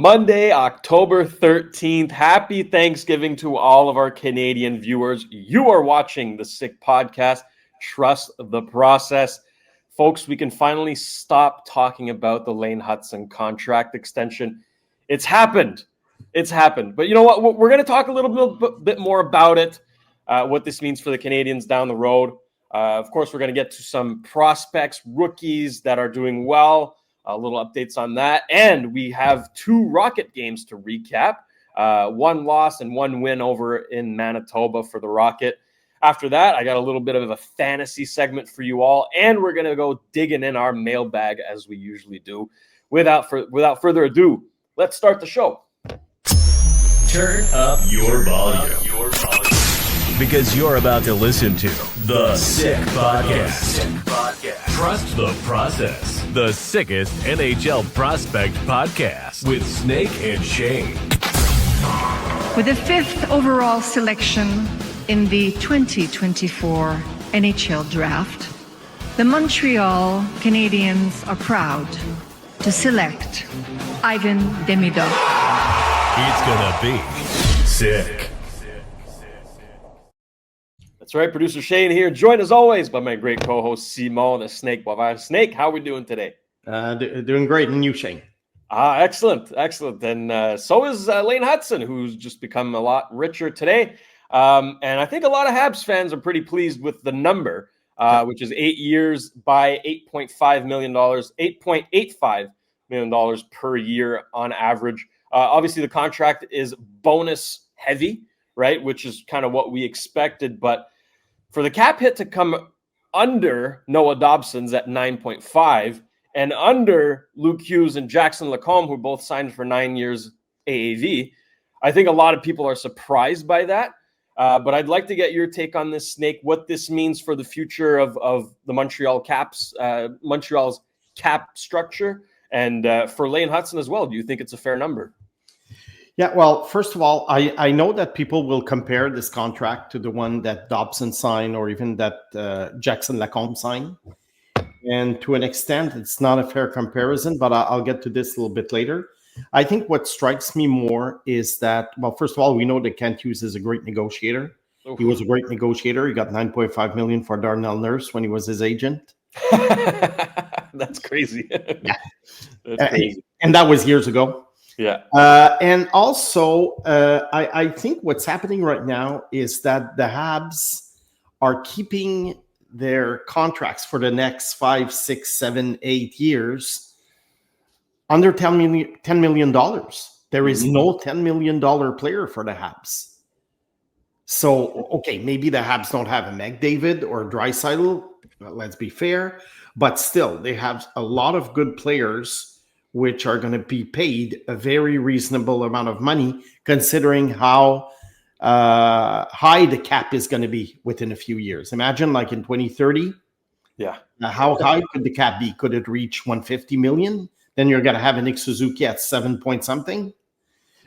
Monday, October 13th. Happy Thanksgiving to all of our Canadian viewers. You are watching the Sick Podcast. Trust the process. Folks, we can finally stop talking about the Lane Hutson contract extension. It's happened. But you know what? We're going to talk a little bit more about it, what this means for the Canadiens down the road. Of course, we're going to get to some prospects, rookies that are doing well. Little updates on that. And we have 2 Rocket games to recap. 1 loss and 1 win over in Manitoba for the Rocket. After that, I got a little bit of a fantasy segment for you all. And we're going to go digging in our mailbag as we usually do. Without further ado, let's start the show. Turn up your volume. Because you're about to listen to The Sick Podcast. Trust the process. The sickest NHL prospect podcast with Snake and Shayne. With the 5th overall selection in the 2024 NHL Draft, the Montreal Canadiens are proud to select Ivan Demidov. It's gonna be sick. That's right, producer Shayne here, joined as always by my great co-host Simon the Snake Boisvert. Snake, how are we doing today? Doing great, and you, Shayne? Excellent. And so is Lane Hutson, who's just become a lot richer today. And I think a lot of Habs fans are pretty pleased with the number, which is 8 years by $8.5 million, $8.85 million per year on average. Obviously, the contract is bonus heavy, right, which is kind of what we expected. But for the cap hit to come under Noah Dobson's at 9.5 and under Luke Hughes and Jackson Lacombe, who both signed for 9 years AAV, I think a lot of people are surprised by that. But I'd like to get your take on this, Snake, what this means for the future of the Montreal's cap structure, and for Lane Hutson as well. Do you think it's a fair number? Yeah, well, first of all, I know that people will compare this contract to the one that Dobson signed or even that Jackson Lacombe signed. And to an extent, it's not a fair comparison, but I'll get to this a little bit later. I think what strikes me more is that, well, first of all, we know that Kent Hughes is a great negotiator. He was a great negotiator. He got $9.5 million for Darnell Nurse when he was his agent. That's crazy. Yeah. That's crazy. And that was years ago. Yeah. And also, I think what's happening right now is that the Habs are keeping their contracts for the next 5, 6, 7, 8 years under $10 million. There is no $10 million player for the Habs. So, okay, maybe the Habs don't have a McDavid or a Draisaitl, let's be fair, but still, they have a lot of good players which are going to be paid a very reasonable amount of money, considering how high the cap is going to be within a few years. Imagine like in 2030. Yeah. How high could the cap be? Could it reach 150 million? Then you're going to have a Nick Suzuki at 7 point something.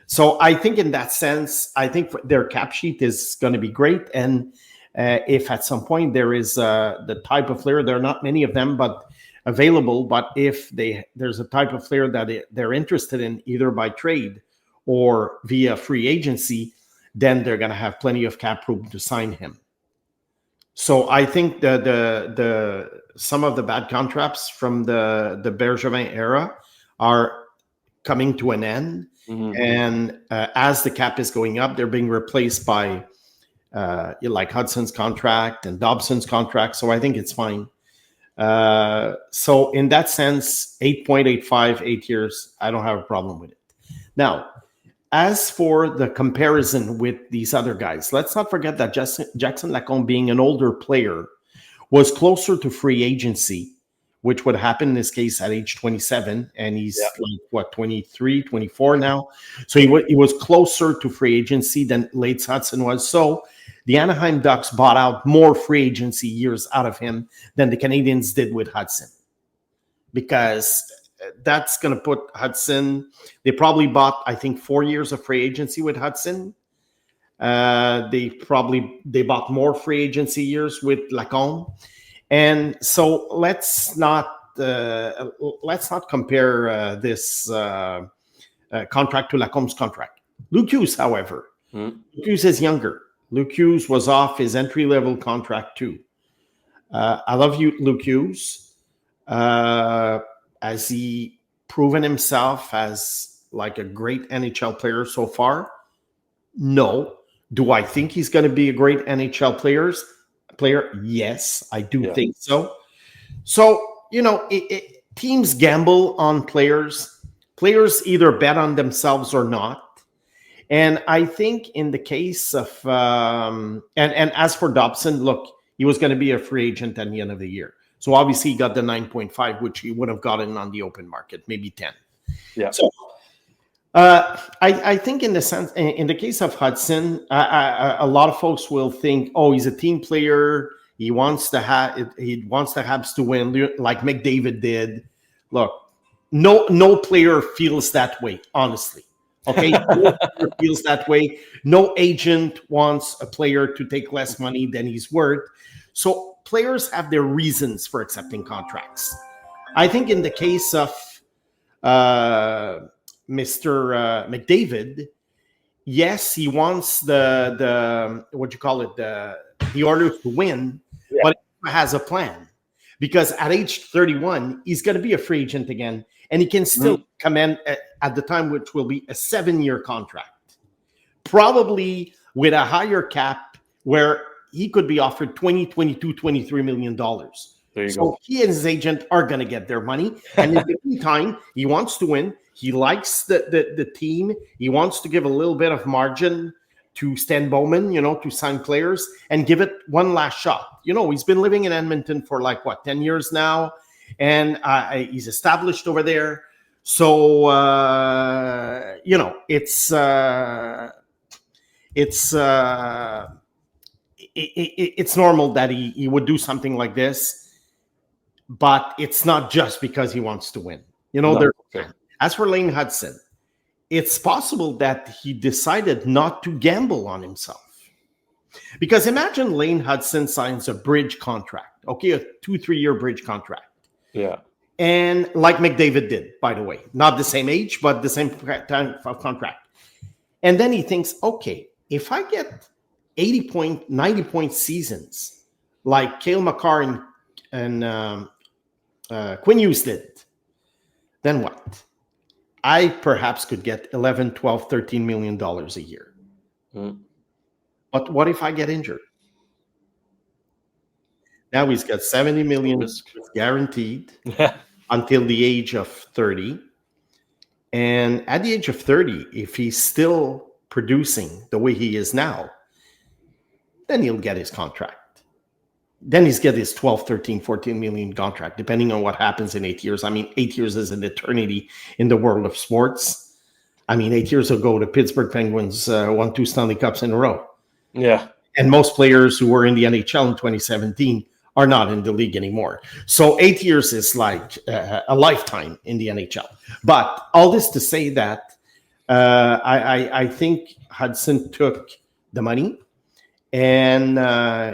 So I think in that sense, I think their cap sheet is going to be great. And if at some point there is the type of player, there are not many of them, but available. But if there's a type of player that they're interested in, either by trade or via free agency, then they're going to have plenty of cap room to sign him. So I think the some of the bad contracts from the Bergevin era are coming to an end. Mm-hmm. And as the cap is going up, they're being replaced by like Hudson's contract and Dobson's contract. So I think it's fine. So in that sense, 8.85, 8 years, I don't have a problem with it. Now, as for the comparison with these other guys, let's not forget that Jackson Lacombe, being an older player, was closer to free agency, which would happen in this case at age 27. And he's 23, 24 now. So he was closer to free agency than Lane Hutson was. So the Anaheim Ducks bought out more free agency years out of him than the Canadiens did with Hutson, because that's going to put Hutson. They probably bought, I think, 4 years of free agency with Hutson. They bought more free agency years with Lacombe, and so let's not compare this contract to Lacombe's contract. Luke Hughes, however, Luke Hughes is younger. Luke Hughes was off his entry-level contract too. I love you, Luke Hughes. Has he proven himself as like a great NHL player so far? No. Do I think he's going to be a great NHL player? Yes, I do think so. So, teams gamble on players. Players either bet on themselves or not. And I think in the case of, and as for Dobson, look, he was going to be a free agent at the end of the year. So obviously he got the 9.5, which he would have gotten on the open market, maybe 10. Yeah. So I think in the case of Hutson, a lot of folks will think, oh, he's a team player. He wants the Habs to win, like McDavid did. Look, no player feels that way, honestly. Okay, no player feels that way. No agent wants a player to take less money than he's worth. So players have their reasons for accepting contracts. I think in the case of Mr. McDavid, yes, he wants the order to win, but he has a plan. Because at age 31, he's going to be a free agent again, and he can still come in at the time, which will be a 7-year contract, probably with a higher cap where he could be offered $20, $22, $23 million. There you so go. He and his agent are going to get their money. And in the meantime, he wants to win. He likes the team. He wants to give a little bit of margin to Stan Bowman, to sign players and give it one last shot. He's been living in Edmonton for 10 years now, and he's established over there. So, it's normal that he would do something like this, but it's not just because he wants to win. As for Lane Hutson, it's possible that he decided not to gamble on himself. Because imagine Lane Hutson signs a bridge contract, a 2-3 year bridge contract. Yeah. And like McDavid did, by the way, not the same age, but the same time of contract. And then he thinks, okay, if I get 80-point, 90-point seasons like Cale Makar and Quinn Hughes did, then what? I perhaps could get 11, 12, 13 million dollars a year. But what if I get injured? Now he's got 70 million guaranteed until the age of 30. And at the age of 30, if he's still producing the way he is now, then he'll get his contract. Then he's get his 12, 13, 14 million contract, depending on what happens in 8 years. 8 years is an eternity in the world of sports. 8 years ago, the Pittsburgh Penguins won 2 Stanley Cups in a row. Yeah. And most players who were in the NHL in 2017 are not in the league anymore. So 8 years is like a lifetime in the NHL. But all this to say that I think Hudson took the money. And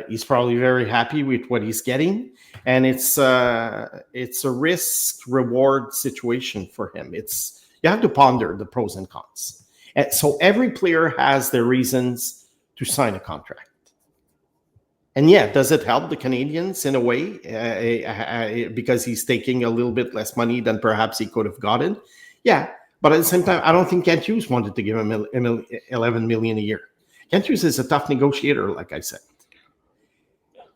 he's probably very happy with what he's getting, and it's a risk-reward situation for him. You have to ponder the pros and cons, and so every player has their reasons to sign a contract. And does it help the Canadiens in a way because he's taking a little bit less money than perhaps he could have gotten? Yeah, but at the same time, I don't think Kent Hughes wanted to give him $11 million a year. Kent Hughes is a tough negotiator, like I said.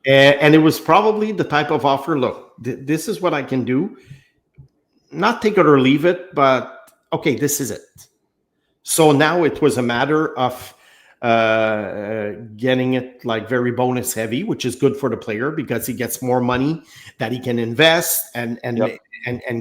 And it was probably the type of offer, look, this is what I can do. Not take it or leave it, but okay, this is it. So now it was a matter of getting it very bonus heavy, which is good for the player because he gets more money that he can invest and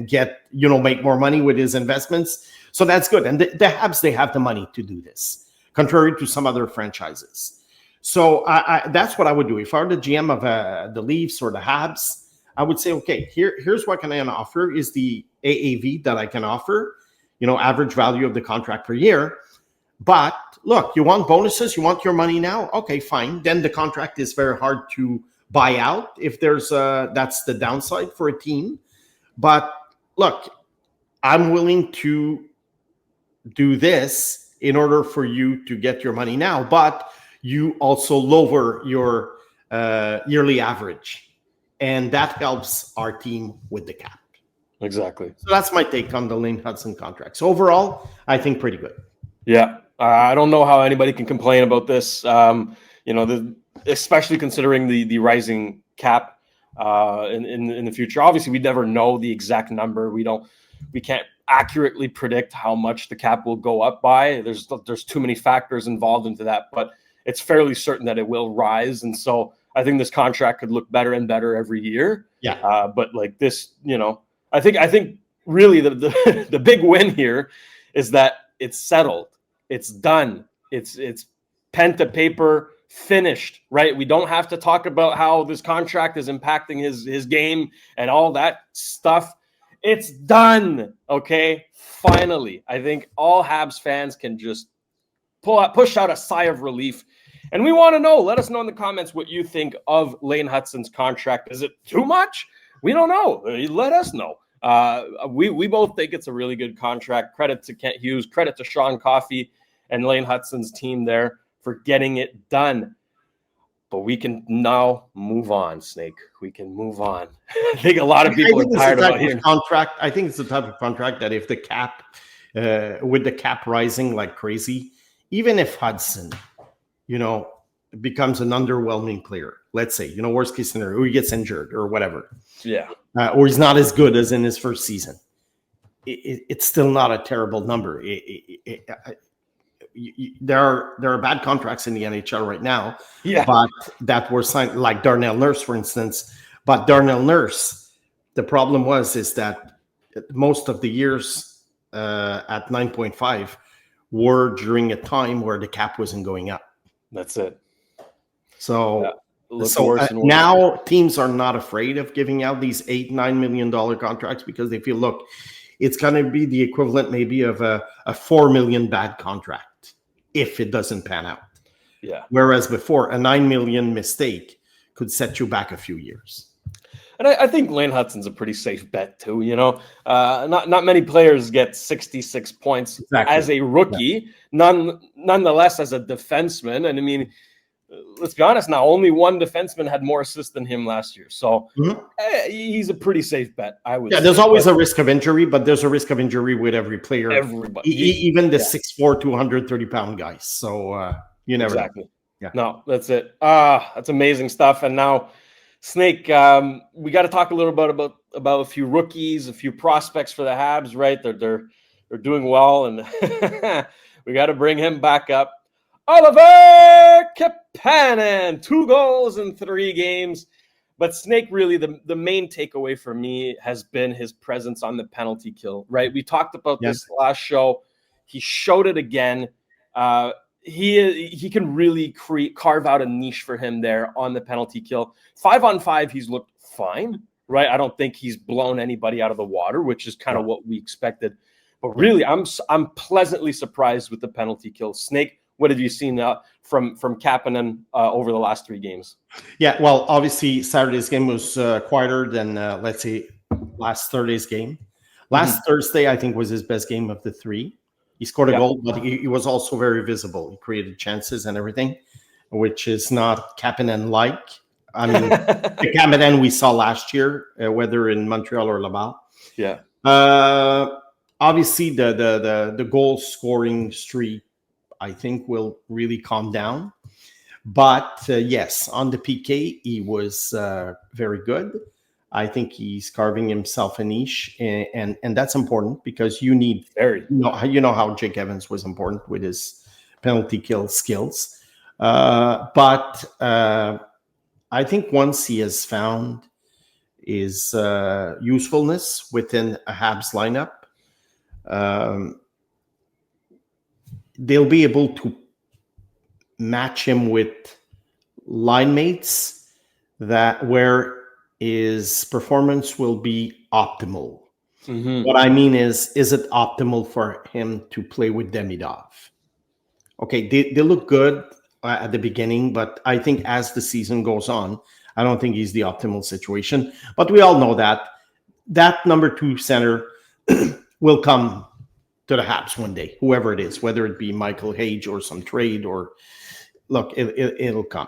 get, make more money with his investments. So that's good. And the Habs, they have the money to do this, contrary to some other franchises. So that's what I would do. If I were the GM of the Leafs or the Habs, I would say, okay, here's what can I offer is the AAV that I can offer, average value of the contract per year. But look, you want bonuses, you want your money now? Okay, fine. Then the contract is very hard to buy out if that's the downside for a team. But look, I'm willing to do this in order for you to get your money now, but you also lower your yearly average, and that helps our team with the cap. Exactly. So that's my take on the Lane Hutson contract. So overall, I think pretty good. Yeah, I don't know how anybody can complain about this. Especially considering the rising cap in the future. Obviously, we never know the exact number. We can't accurately predict how much the cap will go up by. There's too many factors involved into that, but it's fairly certain that it will rise. And so I think this contract could look better and better every year. Yeah. But like this, I think really the big win here is that it's settled. It's done. It's pen to paper, finished, right? We don't have to talk about how this contract is impacting his game and all that stuff. It's done. Okay. Finally, I think all Habs fans can just push out a sigh of relief. And we want to know, let us know in the comments what you think of Lane Hutson's contract. Is it too much? We don't know. Let us know. We both think it's a really good contract. Credit to Kent Hughes, credit to Sean Coffey and Lane Hutson's team there for getting it done. But we can now move on, Snake. We can move on. I think a lot of people are tired about hearing contract. I think it's the type of contract that if the cap, with the cap rising like crazy, even if Hutson, becomes an underwhelming player, let's say, worst case scenario, or he gets injured or whatever. Yeah. Or he's not as good as in his first season. It's still not a terrible number. There are bad contracts in the NHL right now, but that were signed, like Darnell Nurse, for instance. But Darnell Nurse, the problem is that most of the years at 9.5 were during a time where the cap wasn't going up. That's it. So now teams are not afraid of giving out these $8-9 million contracts because they feel, look, it's going to be the equivalent maybe of a $4 million bad contract if it doesn't pan out. Yeah. Whereas before, a $9 million mistake could set you back a few years. And I think Lane Hutson's a pretty safe bet too. Not many players get 66 points as a rookie. Yeah. Nonetheless, as a defenseman, and I mean, let's be honest now, only one defenseman had more assists than him last year. So he's a pretty safe bet, I would say. There's always a risk of injury, but there's a risk of injury with every player. Everybody. Even the 6'4", 230-pound guys. So you never know. Yeah. No, that's it. That's amazing stuff. And now, Snake, we got to talk a little bit about a few rookies, a few prospects for the Habs, right? They're doing well, and we got to bring him back up. Oliver Kapanen, 2 goals in 3 games. But Snake, really, the main takeaway for me has been his presence on the penalty kill, right? We talked about this last show. He showed it again. He can really carve out a niche for him there on the penalty kill. 5-on-5, he's looked fine, right? I don't think he's blown anybody out of the water, which is kind of what we expected. But really, I'm pleasantly surprised with the penalty kill. Snake, what have you seen from Kapanen over the last 3 games? Yeah, well, obviously Saturday's game was quieter than let's say last Thursday's game. Last Thursday, I think, was his best game of the 3. He scored a goal, but he was also very visible. He created chances and everything, which is not Kapanen-like. I mean, the Kapanen we saw last year, whether in Montreal or Laval. Yeah. Obviously, the goal scoring streak, I think, will really calm down. But yes, on the PK, he was very good. I think he's carving himself a niche, and that's important because you need how Jake Evans was important with his penalty kill skills. But I think once he has found his usefulness within a Habs lineup, they'll be able to match him with line mates where his performance will be optimal. What I mean is it optimal for him to play with Demidov? Okay, they look good at the beginning, but I think as the season goes on, I don't think he's the optimal situation. But we all know that number 2 center will come to the Habs one day, whoever it is, whether it be Michael Hage or some trade or look, it'll come.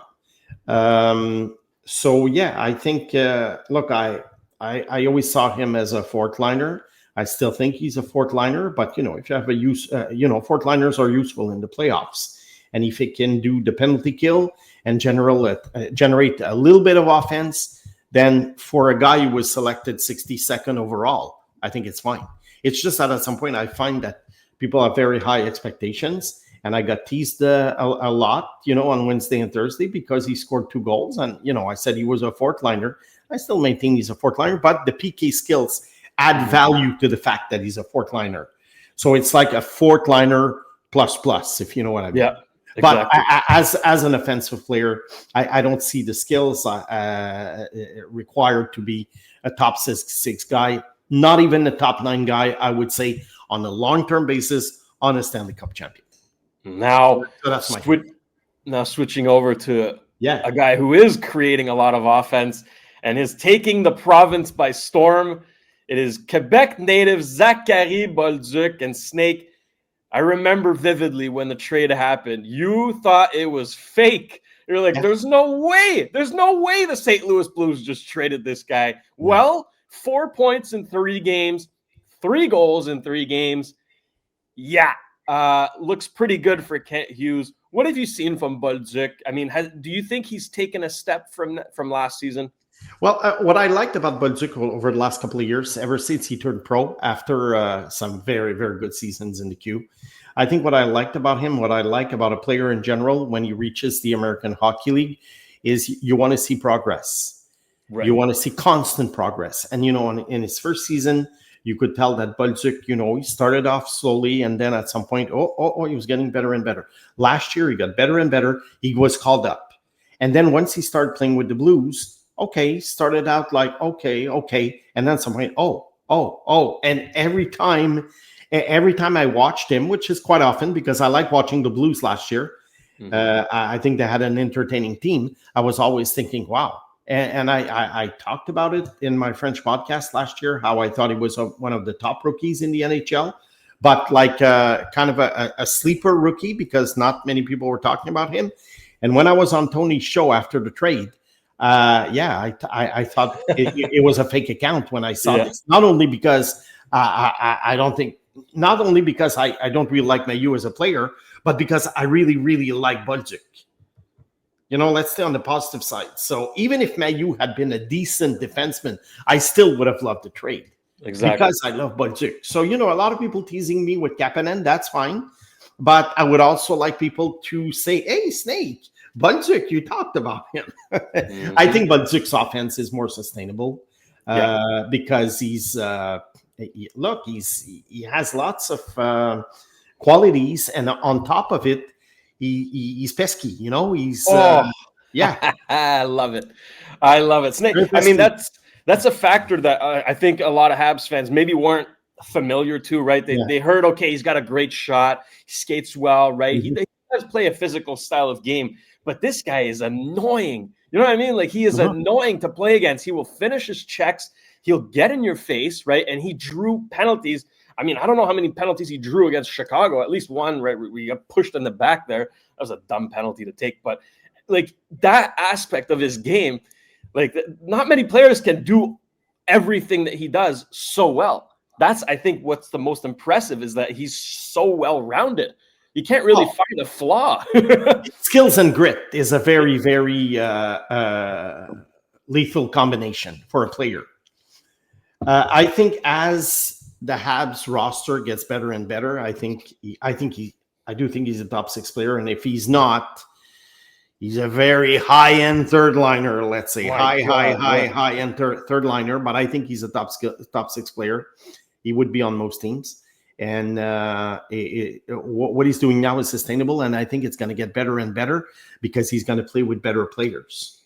So yeah, I think look, I always saw him as a fourth liner. I still think he's a fourth liner, but if you have a use, fourth liners are useful in the playoffs, and if he can do the penalty kill and generate a little bit of offense, then for a guy who was selected 62nd overall, I think it's fine. It's just that at some point I find that people have very high expectations, and I got teased a lot, on Wednesday and Thursday because he scored 2 goals, and I said he was a fourth liner. I still maintain he's a fourth liner, but the PK skills add value to the fact that he's a fourth liner. So it's like a fourth liner plus, if you know what I mean. Yeah, exactly. But as an offensive player, I don't see the skills required to be a top six guy, not even a top 9 guy, I would say, on a long-term basis on a Stanley Cup champion. Now, so that's switching over to a guy who is creating a lot of offense and is taking the province by storm. It is Quebec native Zachary Bolduc and Snake. I remember vividly when the trade happened. You thought it was fake. You're like, there's no way. There's no way the St. Louis Blues just traded this guy. Yeah. Well, 4 points in 3 games, 3 goals in 3 games. Yeah. Looks pretty good for Kent Hughes. What have you seen from Bolduc? I mean, do you think he's taken a step from last season? Well, what I liked about Bolduc over the last couple of years, ever since he turned pro after some very, very good seasons in the Q, I think what I liked about him, what I like about a player in general when he reaches the American Hockey League, is you want to see progress. Right. You want to see constant progress. And, in his first season, you could tell that Bolduc, he started off slowly, and then at some point, he was getting better and better. Last year, he got better and better. He was called up. And then once he started playing with the Blues, started out like, okay. And then at some point, and every time I watched him, which is quite often because I like watching the Blues last year, I think they had an entertaining team. I was always thinking, wow. And I talked about it in my French podcast last year, how I thought he was one of the top rookies in the NHL, but like kind of a sleeper rookie because not many people were talking about him. And when I was on Tony's show after the trade, I thought it was a fake account when I saw this. Not only because I don't really like Mailloux as a player, but because I really, really like Bolduc. Let's stay on the positive side. So even if Mailloux had been a decent defenseman, I still would have loved the trade. Exactly. Because I love Bolduc. So, a lot of people teasing me with Kapanen, that's fine. But I would also like people to say, hey, Snake, Bolduc, you talked about him. I think Bolduc's offense is more sustainable because he has lots of qualities, and on top of it, he's pesky. He's I love it. Snake. I mean, that's a factor that I think a lot of Habs fans maybe weren't familiar to. Right? They heard, okay, he's got a great shot, he skates well, right? He does play a physical style of game. But this guy is annoying. You know what I mean? Like, he is annoying to play against. He will finish his checks. He'll get in your face, right? And he drew penalties. I mean, I don't know how many penalties he drew against Chicago. At least one, right? We got pushed in the back there. That was a dumb penalty to take. But, like, that aspect of his game, like, not many players can do everything that he does so well. That's, I think, what's the most impressive is that he's so well-rounded. You can't really find a flaw. Skills and grit is a very, very lethal combination for a player. I think as the Habs roster gets better and better, I do think he's a top 6 player. And if he's not, he's a very high-end third liner. Let's say high-end third liner. But I think he's a top 6 player. He would be on most teams. And what he's doing now is sustainable, and I think it's going to get better and better because he's going to play with better players.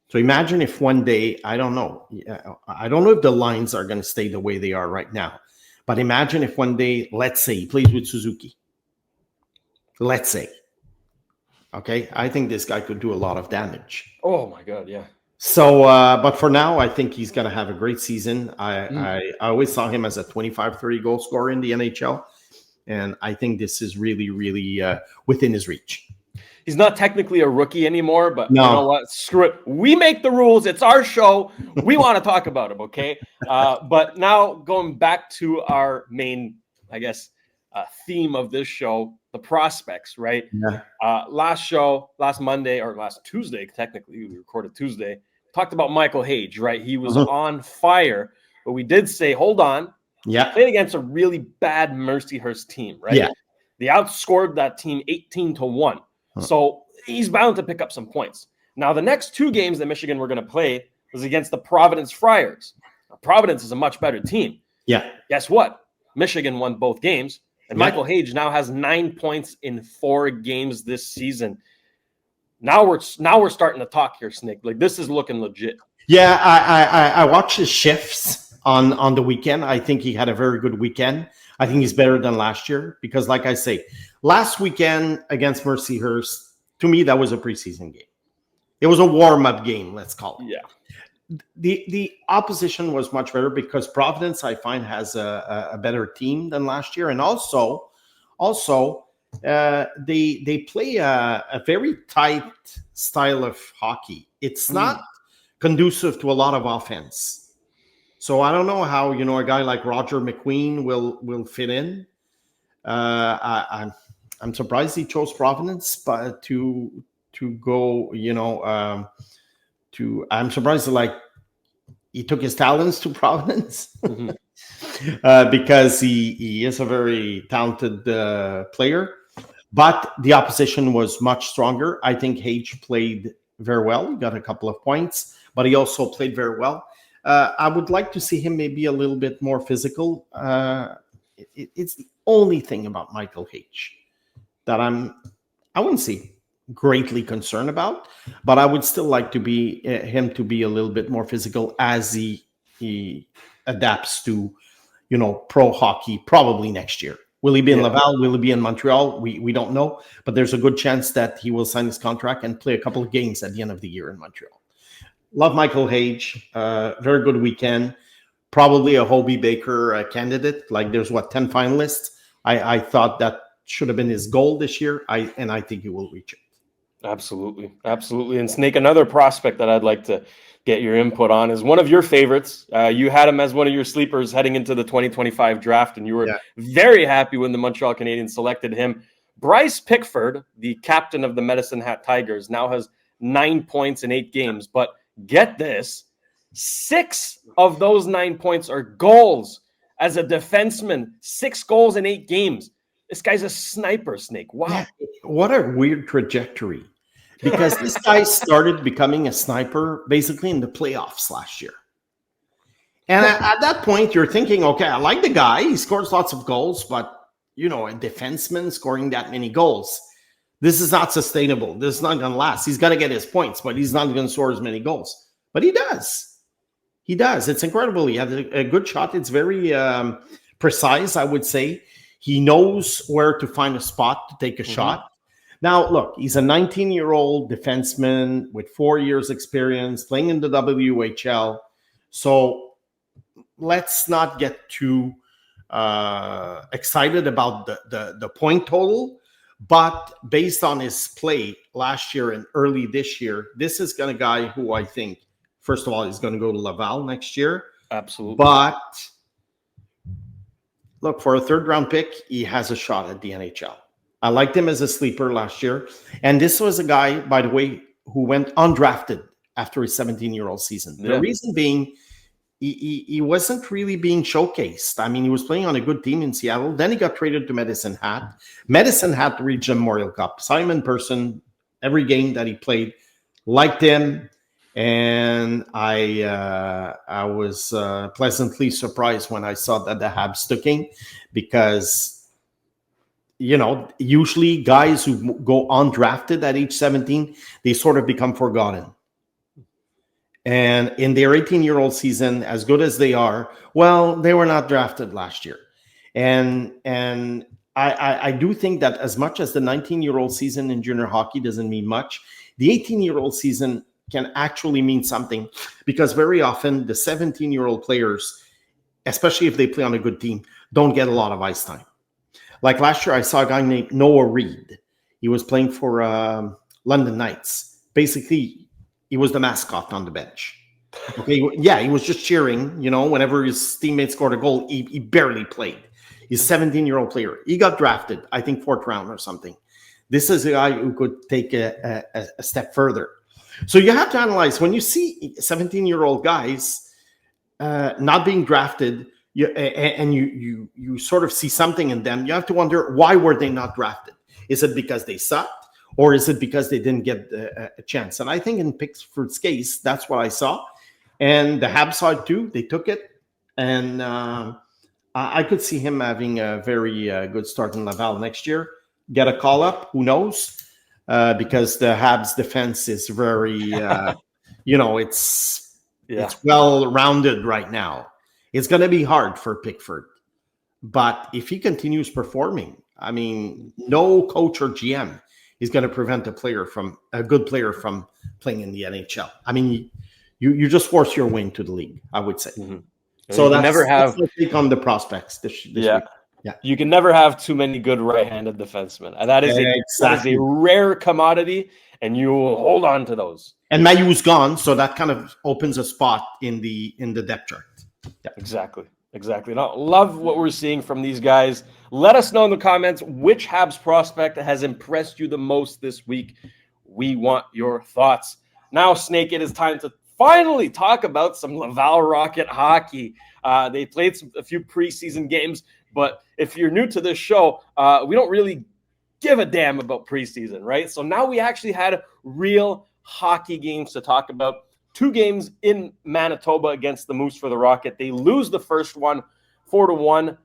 So imagine if one day, I don't know if the lines are going to stay the way they are right now, but imagine if one day, let's say, he plays with Suzuki. Let's say. Okay, I think this guy could do a lot of damage. Oh, my God, yeah. So, but for now, I think he's going to have a great season. I always saw him as a 25-30 goal scorer in the NHL. And I think this is really, really within his reach. He's not technically a rookie anymore, but No. you know what? Screw it. We make the rules. It's our show. We want to talk about him, okay? But now going back to our main, I guess, theme of this show, the prospects, right? Yeah. Last Monday or last Tuesday, technically, we recorded Tuesday, talked about Michael Hage, right? He was on fire, but we did say, hold on. Yeah. Played against a really bad Mercyhurst team, right? Yeah. They outscored that team 18-1. So he's bound to pick up some points. Now, the next two games that Michigan were going to play was against the Providence Friars. Now, Providence is a much better team. Yeah. Guess what? Michigan won both games, and Yeah. Michael Hage now has 9 points in 4 games this season. Now we're starting to talk here, Snake. Like, this is looking legit. Yeah, I watched his shifts on the weekend. I think he had a very good weekend. I think he's better than last year because, like I say, last weekend against Mercyhurst, to me, that was a preseason game. It was a warm-up game, let's call it. Yeah. The opposition was much better because Providence, I find, has a better team than last year. And also they play a very tight style of hockey. It's not conducive to a lot of offense. So I don't know how, a guy like Roger McQueen will fit in. I'm surprised he chose Providence, but to go, I'm surprised he took his talents to Providence because he is a very talented player. But the opposition was much stronger. I think Hage played very well. He got a couple of points, but he also played very well. I would like to see him maybe a little bit more physical. It's the only thing about Michael Hage that I wouldn't say greatly concerned about, but I would still like to be him to be a little bit more physical as he adapts to, pro hockey probably next year. Will he be in Laval? Will he be in Montreal? We don't know, but there's a good chance that he will sign his contract and play a couple of games at the end of the year in Montreal. Love Michael Hage. Very good weekend. Probably a Hobie Baker candidate. Like there's 10 finalists. I thought that should have been his goal this year. I think he will reach it. Absolutely. And Snake, another prospect that I'd like to get your input on is one of your favorites. You had him as one of your sleepers heading into the 2025 draft, and you were very happy when the Montreal Canadiens selected him. Bryce Pickford, the captain of the Medicine Hat Tigers, now has 9 points in 8 games, but get this, 6 of those 9 points are goals. As a defenseman, 6 goals in 8 games. This guy's a sniper, Snake. Wow. Yeah, what a weird trajectory. Because this guy started becoming a sniper basically in the playoffs last year. And at that point, you're thinking, okay, I like the guy. He scores lots of goals, but, a defenseman scoring that many goals, this is not sustainable. This is not going to last. He's got to get his points, but he's not going to score as many goals. But he does. He does. It's incredible. He has a good shot. It's very precise, I would say. He knows where to find a spot to take a shot. Now, look, he's a 19-year-old defenseman with 4 years experience playing in the WHL. So let's not get too excited about the point total. But based on his play last year and early this year, this is a guy who I think, first of all, he's going to go to Laval next year. Absolutely. But look, for a third-round pick, he has a shot at the NHL. I liked him as a sleeper last year. And this was a guy, by the way, who went undrafted after his 17-year-old season. The reason being, he wasn't really being showcased. I mean, he was playing on a good team in Seattle. Then he got traded to Medicine Hat. Medicine Hat reached the Memorial Cup. Simon Person, every game that he played, liked him. And I was pleasantly surprised when I saw that the Habs took him because, usually guys who go undrafted at age 17, they sort of become forgotten. And in their 18-year-old season, as good as they are, well, they were not drafted last year. And I do think that as much as the 19-year-old season in junior hockey doesn't mean much, the 18-year-old season can actually mean something because very often the 17-year-old players, especially if they play on a good team, don't get a lot of ice time. Like last year, I saw a guy named Noah Reed. He was playing for London Knights. Basically, he was the mascot on the bench. Okay, yeah, he was just cheering. Whenever his teammates scored a goal, he barely played. He's a 17-year-old player. He got drafted, I think, 4th round or something. This is a guy who could take a step further. So you have to analyze when you see 17-year-old guys not being drafted, and you sort of see something in them. You have to wonder, why were they not drafted? Is it because they sucked, or is it because they didn't get a chance? And I think in Pickford's case, that's what I saw. And the Habs saw it too. They took it, and I could see him having a very good start in Laval next year. Get a call up, who knows? Because the Habs defense is very, it's well-rounded right now. It's going to be hard for Pickford. But if he continues performing, I mean, no coach or GM is going to prevent a good player from playing in the NHL. I mean, you just force your way into the league, I would say. Mm-hmm. So that's my take on the prospects this week. Yeah. You can never have too many good right-handed defensemen. And that is a rare commodity, and you will hold on to those. And Mayu's gone, so that kind of opens a spot in the depth chart. Yeah, exactly. Now, love what we're seeing from these guys. Let us know in the comments which Habs prospect has impressed you the most this week. We want your thoughts. Now, Snake, it is time to finally talk about some Laval Rocket hockey. They played a few preseason games, but if you're new to this show, we don't really give a damn about preseason, right? So now we actually had real hockey games to talk about. 2 games in Manitoba against the Moose for the Rocket. They lose the first one 4-1.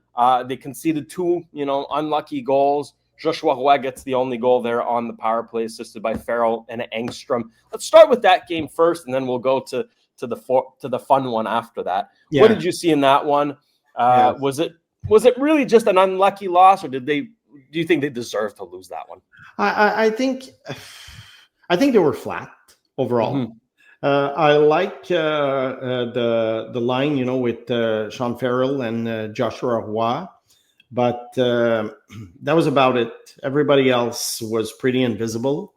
They conceded 2, unlucky goals. Joshua Roy gets the only goal there on the power play, assisted by Farrell and Engstrom. Let's start with that game first, and then we'll go to the fun one after that. Yeah. What did you see in that one? Was it really just an unlucky loss, or do you think they deserved to lose that one? I think they were flat overall. Mm-hmm. I like the line, with Sean Farrell and Joshua Roy, but that was about it. Everybody else was pretty invisible,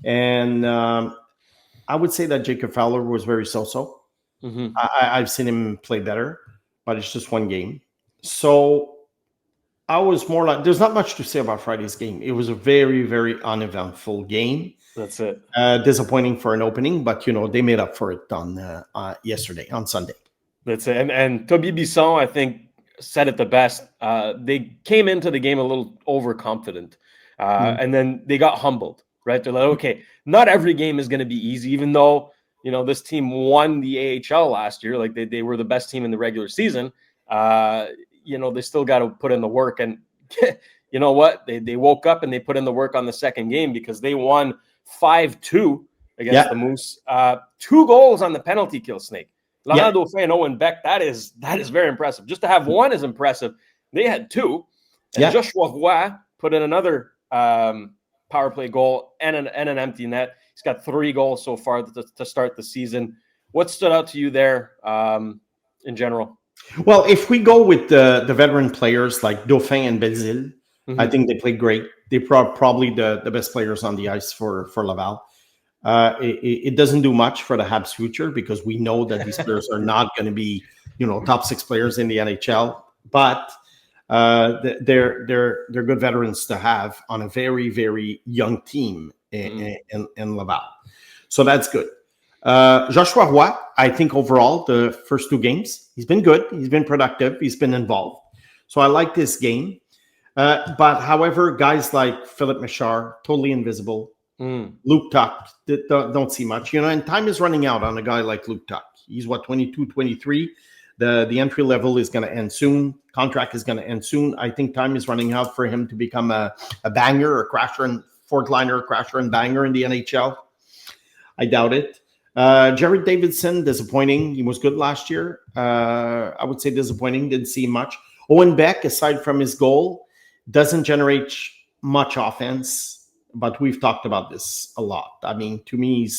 and I would say that Jacob Fowler was very so-so. Mm-hmm. I've seen him play better, but it's just one game. So I was more like, there's not much to say about Friday's game. It was a very, very uneventful game. That's it. Disappointing for an opening, but they made up for it on Sunday. That's it. And Toby Bisson, I think, said it the best. They came into the game a little overconfident, and then they got humbled. Right? They're like, okay, not every game is going to be easy, even though this team won the AHL last year. Like they were the best team in the regular season. They still got to put in the work, and you know what? They woke up and they put in the work on the second game because they won 5-2 against the Moose. 2 goals on the penalty kill, Snake. Laurent Dauphin and Owen Beck, that is very impressive. Just to have one is impressive. They had 2. And Joshua Roy put in another power play goal and an empty net. He's got 3 goals so far to start the season. What stood out to you there in general? Well, if we go with the veteran players like Dauphin and Belzile, I think they played great. They're probably the best players on the ice for Laval. It doesn't do much for the Habs' future because we know that these players are not going to be, top 6 players in the NHL. But they're good veterans to have on a very, very young team in Laval. So that's good. Joshua Roy, I think overall, the first 2 games, he's been good. He's been productive. He's been involved. So I like this game. But however, guys like Philippe Michard, totally invisible. Luke Tuck, don't see much. And time is running out on a guy like Luke Tuck. He's 22, 23. The entry level is going to end soon. Contract is going to end soon. I think time is running out for him to become a banger, a crasher, and 4th liner, crasher and banger in the NHL. I doubt it. Jared Davidson, disappointing. He was good last year. I would say disappointing. Didn't see much. Owen Beck, aside from his goal, doesn't generate much offense, but we've talked about this a lot. I mean, to me,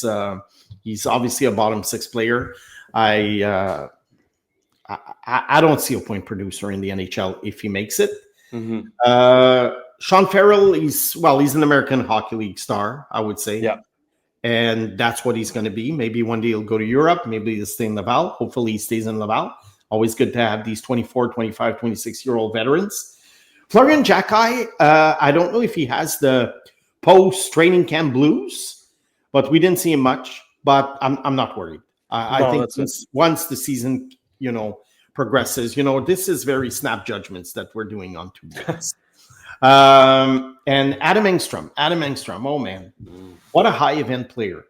he's obviously a bottom 6 player. I don't see a point producer in the NHL if he makes it. Sean Farrell, he's an American Hockey League star, I would say. Yeah. And that's what he's going to be. Maybe one day he'll go to Europe. Maybe he'll stay in Laval. Hopefully he stays in Laval. Always good to have these 24, 25, 26-year-old veterans. Florian Jacki, I don't know if he has the post-training camp blues, but we didn't see him much. But I'm not worried. I think once the season, progresses, this is very snap judgments that we're doing on 2 days. And Adam Engstrom, oh man, what a high event player.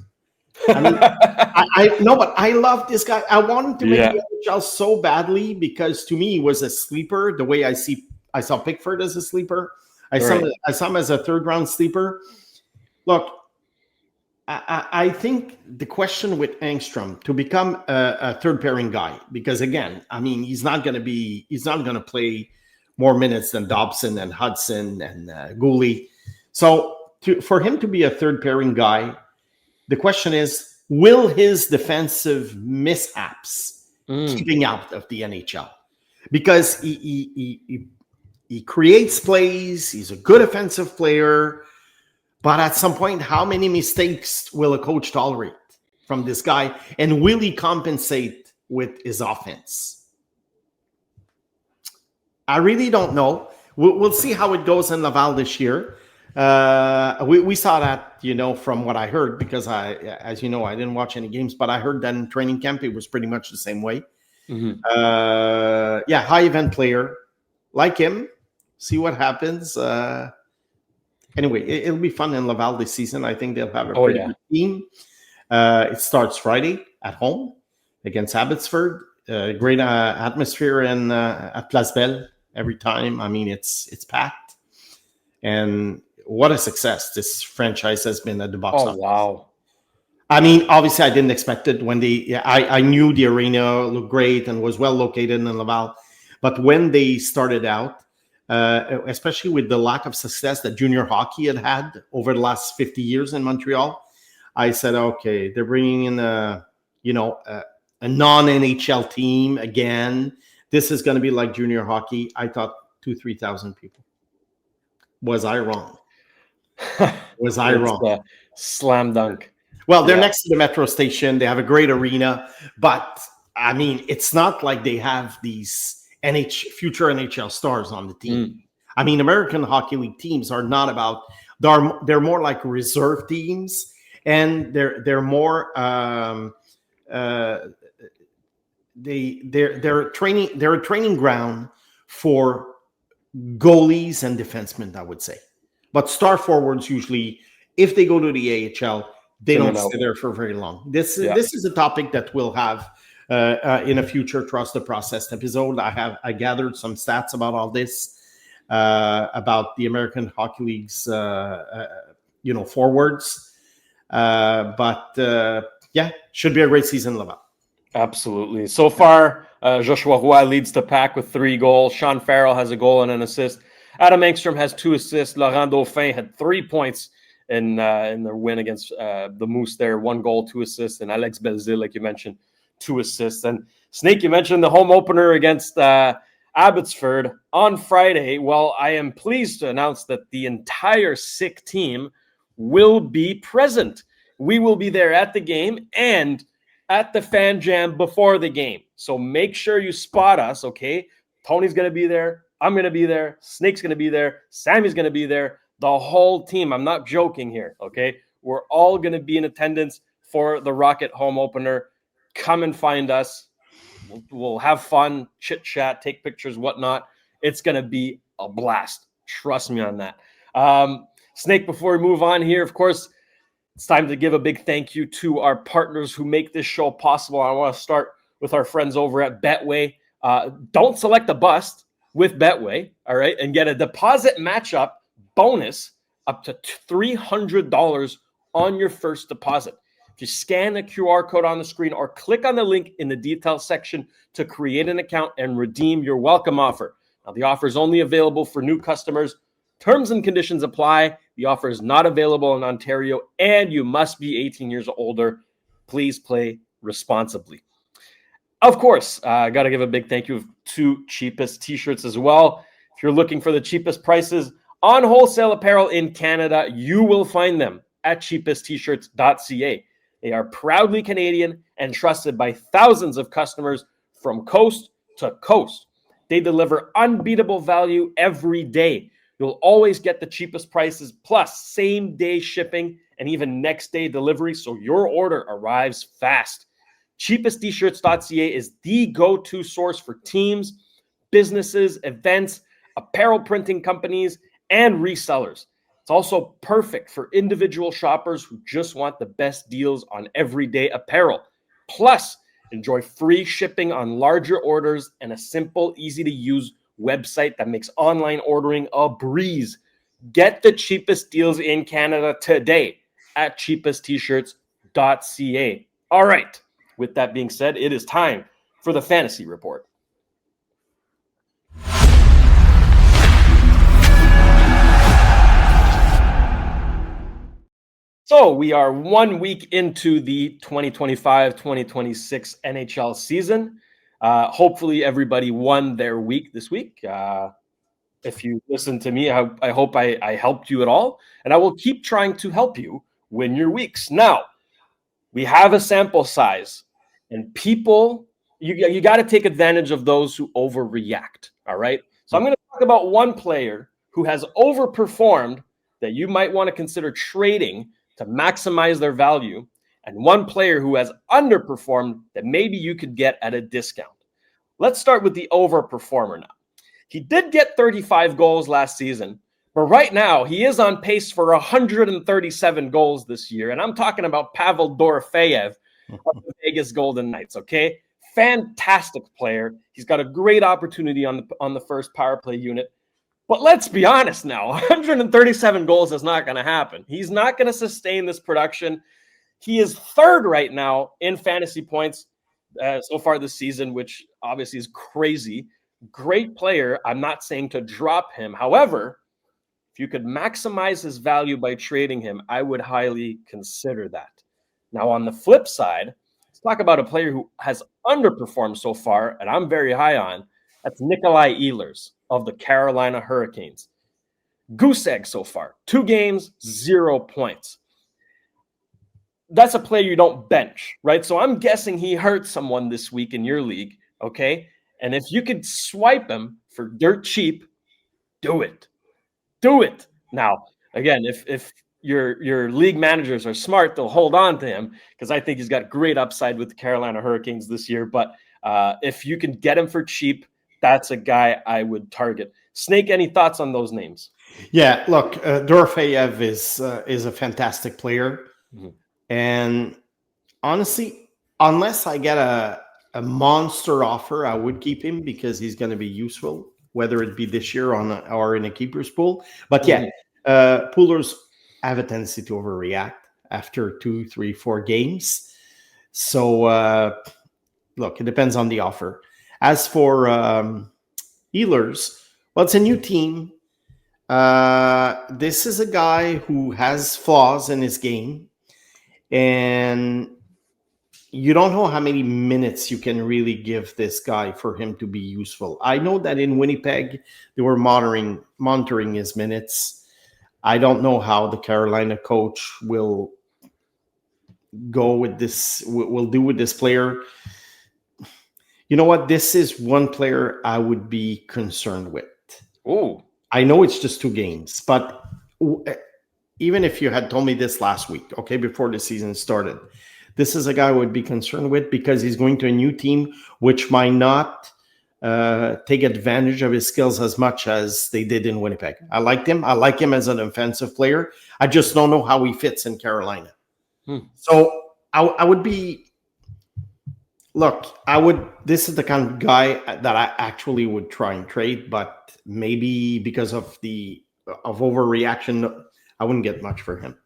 I mean, but I love this guy. I want him to make the NHL so badly because to me he was a sleeper. The way I saw Pickford as a sleeper. I saw him as a 3rd-round sleeper. Look, I think the question with Engstrom to become a 3rd pairing guy, because again, I mean, he's not going to play more minutes than Dobson and Hutson and Gooley. So for him to be a 3rd pairing guy, the question is, will his defensive mishaps keep him out of the NHL? Because he creates plays, he's a good offensive player, but at some point, how many mistakes will a coach tolerate from this guy? And will he compensate with his offense? I really don't know. We'll see how it goes in Laval this year. We saw that, from what I heard, because as you know, I didn't watch any games, but I heard that in training camp, it was pretty much the same way. High event player, like him. See what happens. Anyway, it'll be fun in Laval this season. I think they'll have a pretty good team. It starts Friday at home against Abbotsford. Great atmosphere at Place Belle every time. I mean, it's packed. And what a success this franchise has been at the box office. Wow. I mean, obviously, I didn't expect it when I knew the arena looked great and was well located in Laval. But when they started out, especially with the lack of success that junior hockey had over the last 50 years in Montreal, I said, okay, they're bringing in a non-NHL team again. This is going to be like junior hockey. I thought 2,000-3,000 people. Was I wrong? Was I wrong? Slam dunk. Well, they're next to the metro station. They have a great arena, but I mean, it's not like they have these future NHL stars on the team. I mean, American Hockey League teams are not about. They're more like reserve teams, and they're more. They're a training ground for goalies and defensemen, I would say. But star forwards usually, if they go to the AHL, they don't stay there for very long. This is a topic that we'll have in a future Trust the Process episode. I gathered some stats about all this, about the American Hockey League's forwards. Should be a great season, Laval. Absolutely. So far, Joshua Roy leads the pack with 3 goals. Sean Farrell has a goal and an assist. Adam Engstrom has 2 assists. Laurent Dauphin had 3 points in their win against the Moose there. 1 goal, 2 assists. And Alex Belzile, like you mentioned, 2 assists. And Snake, you mentioned the home opener against Abbotsford on Friday. Well, I am pleased to announce that the entire SICK team will be present. We will be there at the game and at the fan jam before the game. So make sure you spot us, okay? Tony's going to be there. I'm going to be there. Snake's going to be there. Sammy's going to be there. The whole team. I'm not joking here, okay? We're all going to be in attendance for the Rocket home opener. Come and find us. We'll have fun, chit-chat, take pictures, whatnot. It's going to be a blast. Trust me on that. Snake, before we move on here, of course, it's time to give a big thank you to our partners who make this show possible. I want to start with our friends over at Betway. Don't select a bust with Betway, all right, and get a deposit matchup bonus up to $300 on your first deposit. If you scan the QR code on the screen or click on the link in the details section to create an account and redeem your welcome offer. Now, the offer is only available for new customers. Terms and conditions apply. The offer is not available in Ontario, and you must be 18 years or older. Please play responsibly. Of course, I got to give a big thank you to Cheapest T-shirts as well. If If you're looking for the cheapest prices on wholesale apparel in Canada, you will find them at cheapesttshirts.ca. They are proudly Canadian and trusted by thousands of customers from coast to coast. They deliver unbeatable value every day. You'll always get the cheapest prices plus same-day shipping and even next-day delivery, so your order arrives fast. Cheapesttshirts.ca is the go-to source for teams, businesses, events, apparel printing companies, and resellers. It's also perfect for individual shoppers who just want the best deals on everyday apparel. Plus, enjoy free shipping on larger orders and a simple, easy-to-use website that makes online ordering a breeze. Get the cheapest deals in Canada today at cheapesttshirts.ca. All right. With that being said, it is time for the fantasy report. So we are 1 week into the 2025-2026 NHL season. Hopefully everybody won their week this week. If you listen to me, I hope I helped you at all. And I will keep trying to help you win your weeks. Now, we have a sample size. And people, you got to take advantage of those who overreact, all right? So I'm going to talk about one player who has overperformed that you might want to consider trading to maximize their value, and one player who has underperformed that maybe you could get at a discount. Let's start with the overperformer now. He did get 35 goals last season, but right now he is on pace for 137 goals this year, and I'm talking about Pavel Dorofeyev of the Vegas Golden Knights, okay? Fantastic player. He's got a great opportunity on the first power play unit. But let's be honest now, 137 goals is not going to happen. He's not going to sustain this production. He is third right now in fantasy points so far this season, which obviously is crazy. Great player. I'm not saying to drop him. However, if you could maximize his value by trading him, I would highly consider that. Now, on the flip side, let's talk about a player who has underperformed so far, and I'm very high on. That's Nikolai Ehlers of the Carolina Hurricanes. Goose egg so far. 2 games, 0 points. That's a player you don't bench, right? So I'm guessing he hurt someone this week in your league, okay? And if you could swipe him for dirt cheap, do it. Do it. Now, again, if your league managers are smart, they'll hold on to him because I think he's got great upside with the Carolina Hurricanes this year. But if you can get him for cheap, that's a guy I would target. Snake, any thoughts on those names? Yeah, look, Dorofeyev is a fantastic player. Mm-hmm. And honestly, unless I get a monster offer, I would keep him because he's going to be useful, whether it be this year or in a keeper's pool. But yeah, poolers have a tendency to overreact after 2, 3, 4 games. So, look, it depends on the offer. As for Ehlers, well, it's a new team. This is a guy who has flaws in his game, and you don't know how many minutes you can really give this guy for him to be useful. I know that in Winnipeg, they were monitoring his minutes. I don't know how the Carolina coach will go with this, will do with this player. You know what? This is one player I would be concerned with. Oh, I know it's just 2 games, but even if you had told me this last week, okay, before the season started, this is a guy I would be concerned with because he's going to a new team, which might not take advantage of his skills as much as they did in Winnipeg. I liked him. I like him as an offensive player. I just don't know how he fits in Carolina. So I would be... Look, this is the kind of guy that I actually would try and trade, but maybe because of overreaction, I wouldn't get much for him.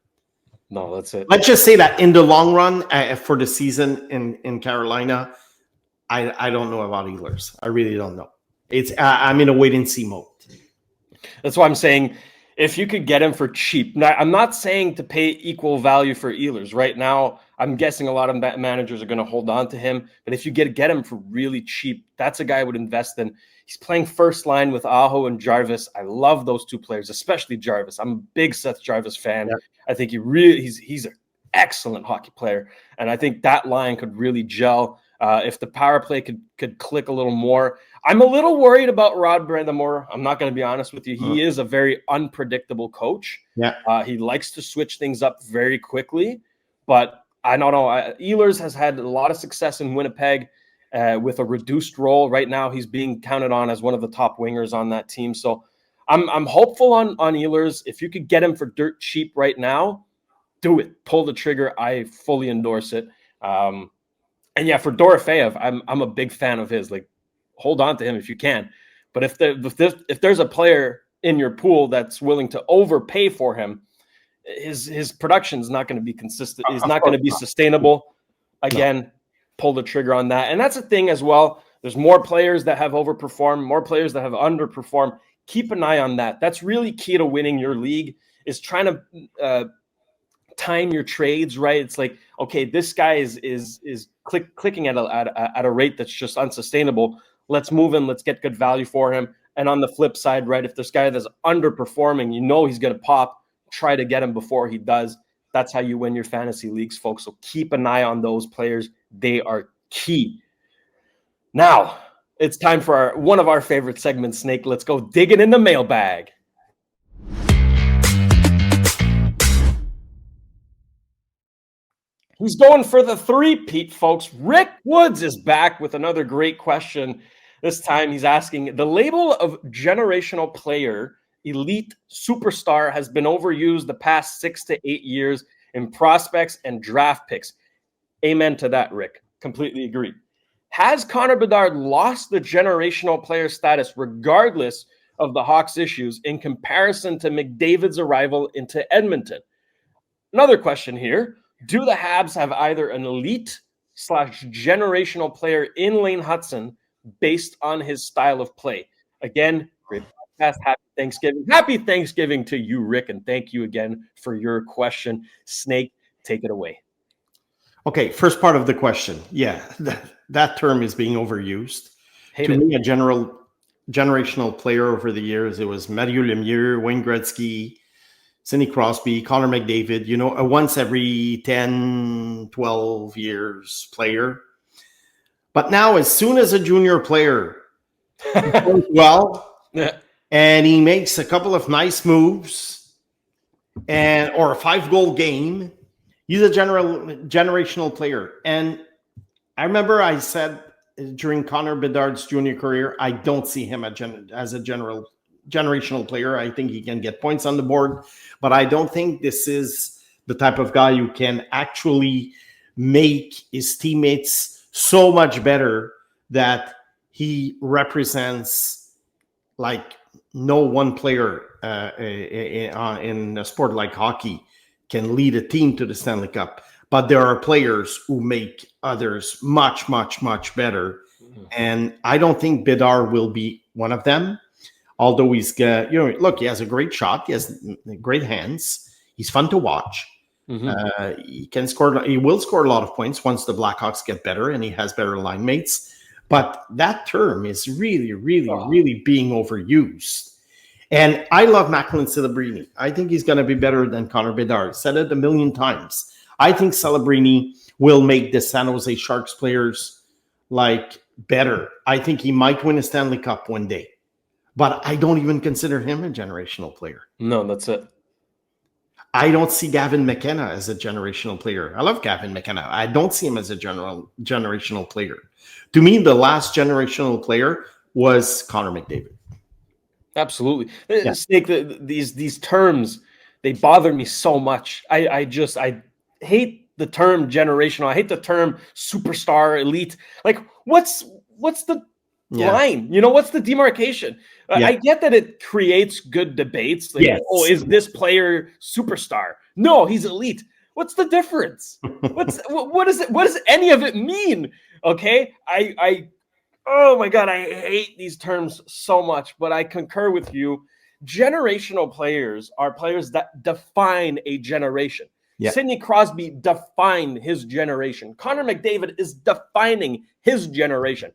No, that's it. Let's just say that in the long run, for the season in Carolina, I don't know about Ehlers. I really don't know. I'm in a wait and see mode. That's why I'm saying if you could get him for cheap. Now, I'm not saying to pay equal value for Ehlers. Right now, I'm guessing a lot of managers are going to hold on to him. But if you get him for really cheap, that's a guy I would invest in. He's playing first line with Aho and Jarvis. I love those two players, especially Jarvis. I'm a big Seth Jarvis fan. Yeah. I think he's an excellent hockey player. And I think that line could really gel. If the power play could click a little more. I'm a little worried about Rod Brind'Amour. I'm not going to be honest with you. He is a very unpredictable coach. Yeah. He likes to switch things up very quickly. But I don't know. Ehlers has had a lot of success in Winnipeg with a reduced role. Right now, he's being counted on as one of the top wingers on that team. So I'm hopeful on Ehlers. If you could get him for dirt cheap right now, do it. Pull the trigger. I fully endorse it. And yeah, for Dorofeyev, I'm a big fan of his. Like, hold on to him if you can. But if there's a player in your pool that's willing to overpay for him, his production is not going to be consistent. He's not going to be sustainable. Again, pull the trigger on that. And that's a thing as well. There's more players that have overperformed, more players that have underperformed. Keep an eye on that. That's really key to winning your league, is trying to time your trades right. It's like, okay, this guy is clicking at a rate that's just unsustainable. Let's move him. Let's get good value for him. And on the flip side, right, if this guy that's underperforming, he's going to pop, try to get him before he does. That's how you win your fantasy leagues, folks. So keep an eye on those players. They are key. Now, it's time for one of our favorite segments, Snake. Let's go digging in the mailbag. He's going for the three-peat, folks. Rick Woods is back with another great question. This time he's asking, the label of generational player, elite superstar, has been overused the past 6 to 8 years in prospects and draft picks. Amen to that, Rick. Completely agree. Has Connor Bedard lost the generational player status regardless of the Hawks' issues in comparison to McDavid's arrival into Edmonton? Another question here. Do the Habs have either an elite/generational player in Lane Hutson based on his style of play? Again, great podcast. Happy Thanksgiving. Happy Thanksgiving to you, Rick, and thank you again for your question. Snake, take it away. Okay, first part of the question. Yeah, that term is being overused. To me, a generational player over the years, it was Mario Lemieux, Wayne Gretzky, Sidney Crosby, Connor McDavid, a once every 10, 12 years player. But now, as soon as a junior player goes well, and he makes a couple of nice moves or a 5-goal game, he's a generational player. And I remember I said during Connor Bedard's junior career, I don't see him as a generational player. I think he can get points on the board, but I don't think this is the type of guy who can actually make his teammates so much better that he represents like no one player in a sport like hockey can lead a team to the Stanley Cup. But there are players who make others much, much, much better. Mm-hmm. And I don't think Bedard will be one of them. Although he's got, look, he has a great shot. He has great hands. He's fun to watch. Mm-hmm. He can score. He will score a lot of points once the Blackhawks get better and he has better line mates. But that term is really, really, really being overused. And I love Macklin Celebrini. I think he's going to be better than Connor Bedard. Said it a million times. I think Celebrini will make the San Jose Sharks players better. I think he might win a Stanley Cup one day. But I don't even consider him a generational player. No, that's it. I don't see Gavin McKenna as a generational player. I love Gavin McKenna. I don't see him as a generational player. To me, the last generational player was Connor McDavid. Absolutely. Yeah. Snake, these terms, they bother me so much. I hate the term generational. I hate the term superstar, elite. Like, what's the line? What's the demarcation? I get that it creates good debates. Like, yes. Oh, is this player superstar? No, he's elite. What's the difference? What does any of it mean? Okay, oh my God, I hate these terms so much, but I concur with you. Generational players are players that define a generation. Yeah. Sidney Crosby defined his generation. Connor McDavid is defining his generation.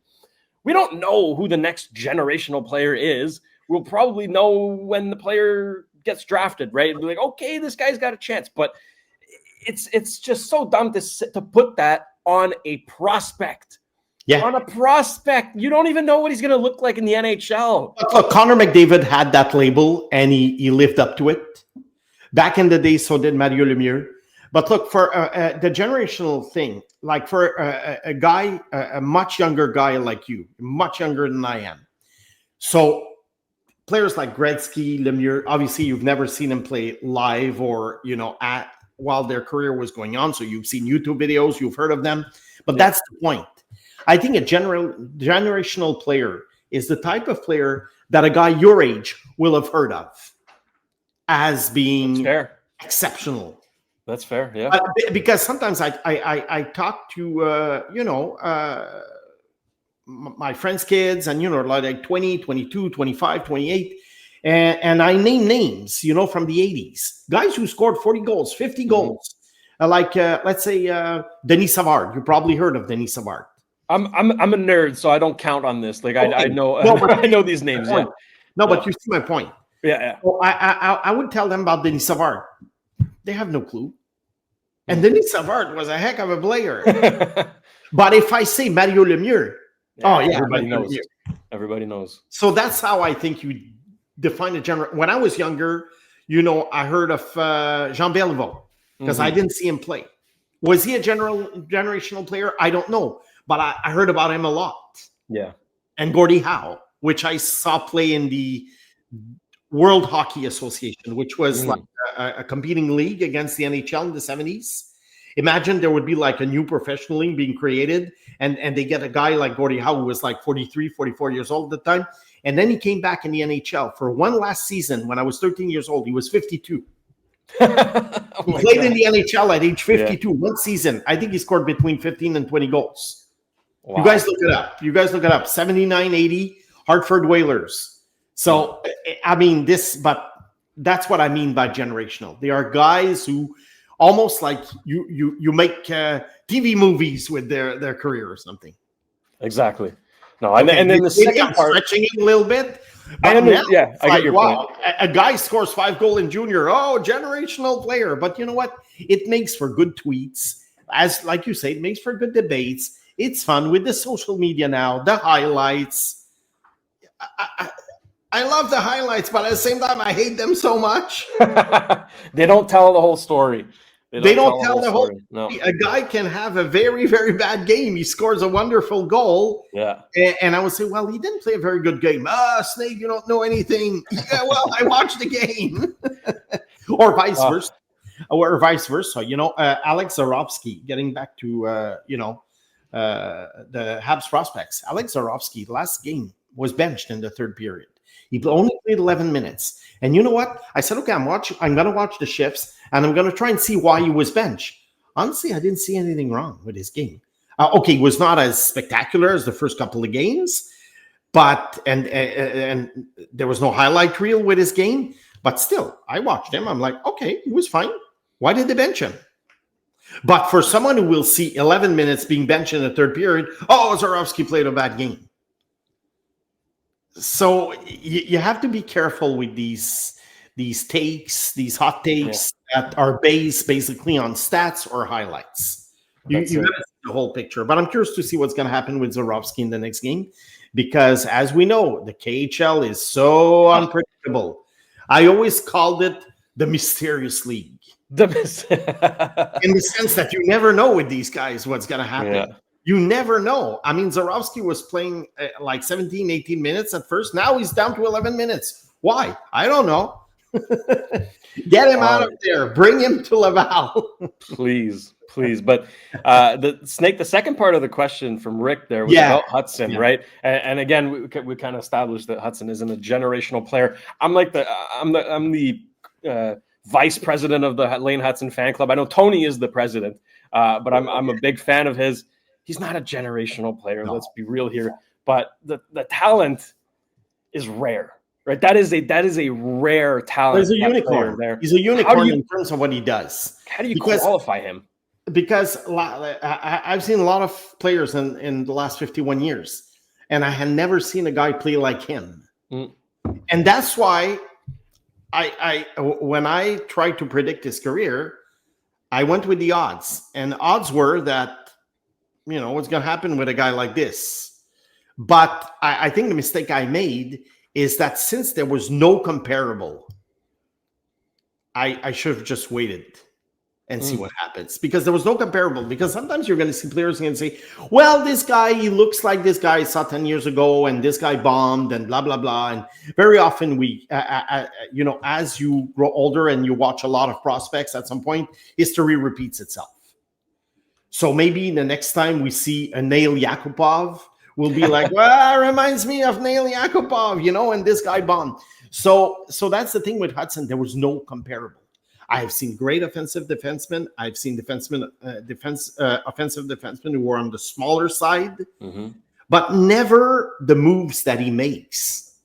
We don't know who the next generational player is. We'll probably know when the player gets drafted, right? We'll be like, okay, this guy's got a chance. But it's just so dumb to put that on a prospect. Yeah. On a prospect. You don't even know what he's going to look like in the NHL. But look, Connor McDavid had that label, and he lived up to it. Back in the day, so did Mario Lemieux. But look, for the generational thing, like for a guy, a much younger guy like you, much younger than I am. So players like Gretzky, Lemieux, obviously you've never seen them play live or, while their career was going on. So you've seen YouTube videos, you've heard of them. But that's the point. I think a generational player is the type of player that a guy your age will have heard of as being exceptional. That's fair, yeah. Because sometimes I talk to, my friends' kids and, like 20, 22, 25, 28. And I name names, from the 80s. Guys who scored 40 goals, 50 goals. Let's say, Denis Savard. You probably heard of Denis Savard. I'm a nerd, so I don't count on this. Like, okay. I know I know these names. Yeah. No, but you see my point. Yeah. So I would tell them about Denis Savard. They have no clue. And Denis Savard was a heck of a player. But if I say Mario Lemieux, everybody knows. Everybody knows. So that's how I think you define a generation. When I was younger, I heard of Jean Beliveau because I didn't see him play. Was he a generational player? I don't know. But I heard about him a lot. Yeah. And Gordie Howe, which I saw play in the World Hockey Association, which was like a competing league against the NHL in the 70s. Imagine there would be like a new professional league being created, and they get a guy like Gordie Howe, who was like 43, 44 years old at the time. And then he came back in the NHL for one last season when I was 13 years old. He was 52. He played in the NHL at age 52, one season. I think he scored between 15 and 20 goals. Wow. You guys look it up. 79, 80, Hartford Whalers. So, but that's what I mean by generational. They are guys who almost like you make TV movies with their career or something. Exactly. No, and then the second part, stretching it a little bit. I get your point. A guy scores 5 goals in junior. Oh, generational player. But you know what? It makes for good tweets. As like you say, it makes for good debates. It's fun with the social media now, the highlights. I love the highlights, but at the same time, I hate them so much. They don't tell the whole story. They don't tell the whole story. No. A guy can have a very, very bad game. He scores a wonderful goal. Yeah. And I would say, well, he didn't play a very good game. Snake, you don't know anything. Yeah, well, I watched the game. Or vice versa. Alex Zarovsky, getting back to, the Habs prospects. Alex Zarovsky, last game, was benched in the third period. He only played 11 minutes. And you know what? I said, okay, I'm going to watch the shifts, and I'm going to try and see why he was benched. Honestly, I didn't see anything wrong with his game. Okay, he was not as spectacular as the first couple of games, but and there was no highlight reel with his game. But still, I watched him. I'm like, okay, he was fine. Why did they bench him? But for someone who will see 11 minutes being benched in the third period, Zarovsky played a bad game. So you have to be careful with these takes, these hot takes that are based basically on stats or highlights. You got to see the whole picture. But I'm curious to see what's going to happen with Zarovsky in the next game, because as we know, the KHL is so unpredictable. I always called it the mysterious league. In the sense that you never know with these guys what's going to happen. Yeah. You never know. I mean, Zarovsky was playing like 17, 18 minutes at first. Now he's down to 11 minutes. Why? I don't know. Get him out of there. Bring him to Laval. Please. But the second part of the question from Rick there was about Hutson, right? And again, we kind of established that Hutson isn't a generational player. I'm the vice president of the Lane Hutson fan club. I know Tony is the president, but I'm a big fan of his. He's not a generational player. No. Let's be real here. But the talent is rare, right? That is a rare talent. He's a unicorn there. He's a unicorn in terms of what he does. How do you qualify him? Because I've seen a lot of players in the last 51 years, and I had never seen a guy play like him. And that's why when I tried to predict his career, I went with the odds. And the odds were that, what's going to happen with a guy like this. But I think the mistake I made is that since there was no comparable, I should have just waited and see what happens, because there was no comparable. Because sometimes you're going to see players and say, well, this guy, he looks like this guy I saw 10 years ago, and this guy bombed, and blah, blah, blah. And very often we, as you grow older and you watch a lot of prospects, at some point, history repeats itself. So maybe the next time we see a Nail Yakupov, we'll be like, well, it reminds me of Nail Yakupov, and this guy bombed. So that's the thing with Hutson. There was no comparable. I've seen great offensive defensemen. I've seen offensive defensemen who were on the smaller side, but never the moves that he makes.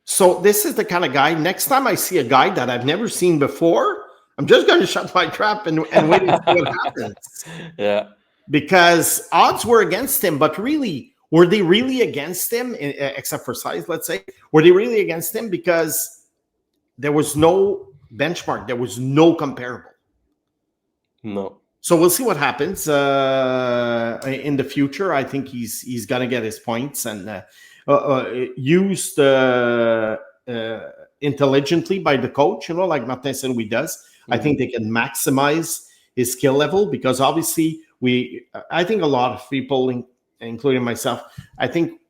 So this is the kind of guy, next time I see a guy that I've never seen before, I'm just going to shut my trap and wait and see what happens. Yeah. Because odds were against him, but really, were they really against him, except for size, let's say? Were they really against him? Because there was no benchmark. There was no comparable. No. So we'll see what happens in the future. I think he's going to get his points and used intelligently by the coach, like Martin Saint-Louis does. I think they can maximize his skill level, because obviously I think a lot of people, including myself, I think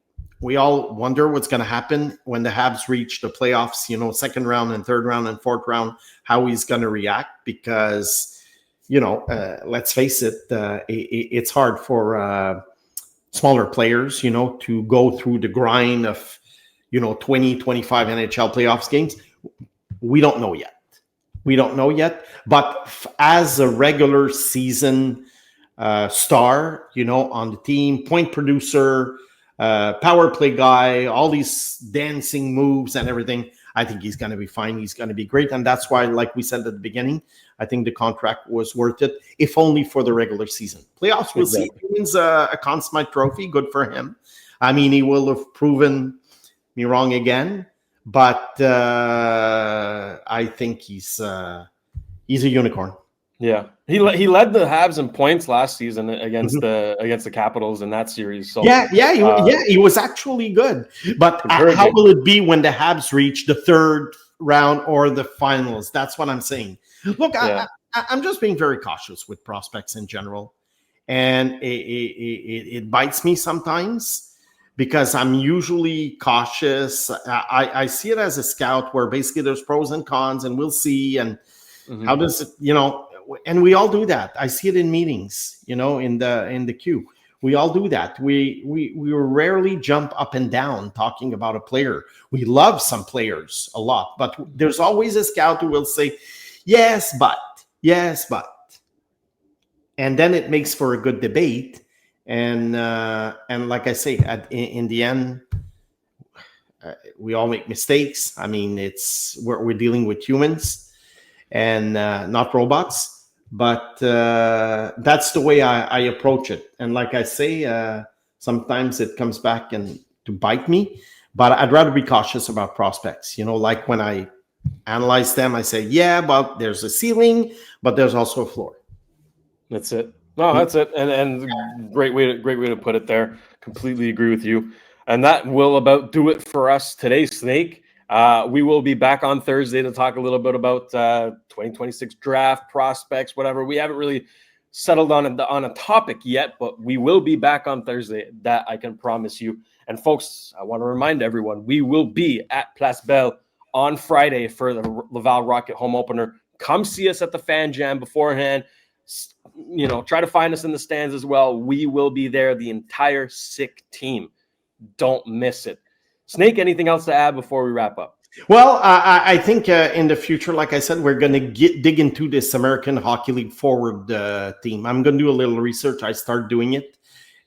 we all wonder what's going to happen when the Habs reach the playoffs, second round and third round and fourth round, how he's going to react, because, let's face it, it's hard for smaller players, to go through the grind of, 20, 25 NHL playoffs games. We don't know yet. But as a regular season star, on the team, point producer, power play guy, all these dancing moves and everything, I think he's going to be fine. He's going to be great. And that's why, like we said at the beginning, I think the contract was worth it, if only for the regular season. Playoffs, we'll see. If he wins a Conn Smythe trophy, good for him. I mean, he will have proven me wrong again, but I think he's a unicorn. Yeah, he led the Habs in points last season against the Capitals in that series. So he was actually good. But how will it be when the Habs reach the third round or the finals? That's what I'm saying. Look, I'm just being very cautious with prospects in general, and it bites me sometimes, because I'm usually cautious. I see it as a scout, where basically there's pros and cons, and we'll see. And how does it, and we all do that. I see it in meetings, in the queue. We all do that. We rarely jump up and down talking about a player. We love some players a lot, but there's always a scout who will say, yes, but. And then it makes for a good debate. And like I say, in the end, we all make mistakes. I mean, we're dealing with humans and not robots. But that's the way I approach it. And like I say, sometimes it comes back and to bite me. But I'd rather be cautious about prospects. Like when I analyze them, I say, yeah, but there's a ceiling, but there's also a floor. That's it. No, that's it. And great way to put it there. Completely agree with you. And that will about do it for us today, Snake. We will be back on Thursday to talk a little bit about 2026 draft prospects, whatever. We haven't really settled on a topic yet, but we will be back on Thursday. That I can promise you. And folks, I want to remind everyone, we will be at Place Belle on Friday for the Laval Rocket home opener. Come see us at the Fan Jam beforehand. Try to find us in the stands as well. We will be there, the entire sick team. Don't miss it. Snake, anything else to add before we wrap up? Well, I think in the future, like I said, we're going to dig into this American Hockey League forward team. I'm going to do a little research. I start doing it.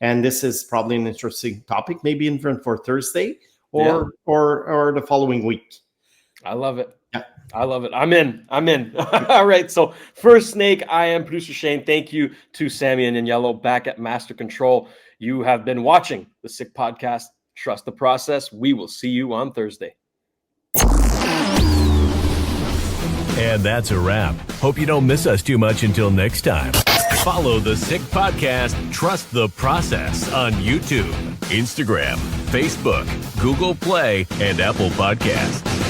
And this is probably an interesting topic, maybe even for Thursday or the following week. I love it. Yeah. I love it. I'm in. All right. So for Snake, I am producer Shayne. Thank you to Sammy and Yellow back at Master Control. You have been watching the Sick Podcast. Trust the process. We will see you on Thursday. And that's a wrap. Hope you don't miss us too much until next time. Follow the Sick Podcast, Trust the Process on YouTube, Instagram, Facebook, Google Play, and Apple Podcasts.